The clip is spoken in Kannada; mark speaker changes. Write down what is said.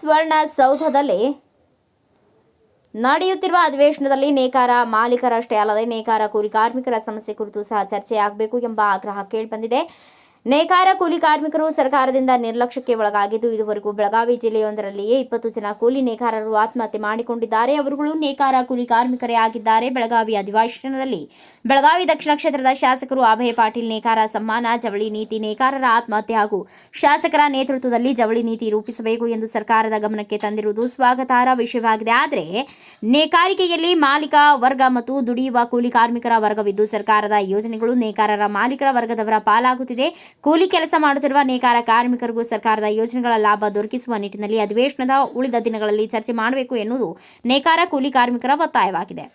Speaker 1: ಸುವರ್ಣಸೌಧದಲ್ಲಿ ನಡೆಯುತ್ತಿರುವ ಅಧಿವೇಶನದಲ್ಲಿ ನೇಕಾರ ಮಾಲೀಕರಷ್ಟೇ ಅಲ್ಲದೆ ನೇಕಾರ ಕೂಲಿ ಕಾರ್ಮಿಕರ ಸಮಸ್ಯೆ ಕುರಿತು ಸಹ ಚರ್ಚೆಯಾಗಬೇಕು ಎಂಬ ಆಗ್ರಹ ಕೇಳಿಬಂದಿದೆ. ನೇಕಾರ ಕೂಲಿ ಕಾರ್ಮಿಕರು ಸರ್ಕಾರದಿಂದ ನಿರ್ಲಕ್ಷ್ಯಕ್ಕೆ ಒಳಗಾಗಿದ್ದು ಇದುವರೆಗೂ ಬೆಳಗಾವಿ ಜಿಲ್ಲೆಯೊಂದರಲ್ಲಿಯೇ 20 ಜನ ಕೂಲಿ ನೇಕಾರರು ಆತ್ಮಹತ್ಯೆ ಮಾಡಿಕೊಂಡಿದ್ದಾರೆ. ಅವರುಗಳು ನೇಕಾರ ಕೂಲಿ ಕಾರ್ಮಿಕರೇ ಆಗಿದ್ದಾರೆ. ಬೆಳಗಾವಿ ಅಧಿವೇಶನದಲ್ಲಿ ಬೆಳಗಾವಿ ದಕ್ಷಿಣ ಕ್ಷೇತ್ರದ ಶಾಸಕರು ಅಭಯ ಪಾಟೀಲ್ ನೇಕಾರ ಸಮ್ಮಾನ ಜವಳಿ ನೀತಿ ನೇಕಾರರ ಆತ್ಮಹತ್ಯೆ ಹಾಗೂ ಶಾಸಕರ ನೇತೃತ್ವದಲ್ಲಿ ಜವಳಿ ನೀತಿ ರೂಪಿಸಬೇಕು ಎಂದು ಸರ್ಕಾರದ ಗಮನಕ್ಕೆ ತಂದಿರುವುದು ಸ್ವಾಗತಾರ್ಹ ವಿಷಯವಾಗಿದೆ. ಆದರೆ ನೇಕಾರಿಕೆಯಲ್ಲಿ ಮಾಲೀಕ ವರ್ಗ ಮತ್ತು ದುಡಿಯುವ ಕೂಲಿ ಕಾರ್ಮಿಕರ ವರ್ಗವಿದ್ದು ಸರ್ಕಾರದ ಯೋಜನೆಗಳು ನೇಕಾರರ ಮಾಲೀಕರ ವರ್ಗದವರ ಪಾಲಾಗುತ್ತಿದೆ. ಕೂಲಿ ಕೆಲಸ ಮಾಡುತ್ತಿರುವ ನೇಕಾರ ಕಾರ್ಮಿಕರಿಗೂ ಸರ್ಕಾರದ ಯೋಜನೆಗಳ ಲಾಭ ದೊರಕಿಸುವ ನಿಟ್ಟಿನಲ್ಲಿ ಅಧಿವೇಶನದ ಉಳಿದ ದಿನಗಳಲ್ಲಿ ಚರ್ಚೆ ಮಾಡಬೇಕು ಎನ್ನುವುದು ನೇಕಾರ ಕೂಲಿ ಕಾರ್ಮಿಕರ ಒತ್ತಾಯವಾಗಿದೆ.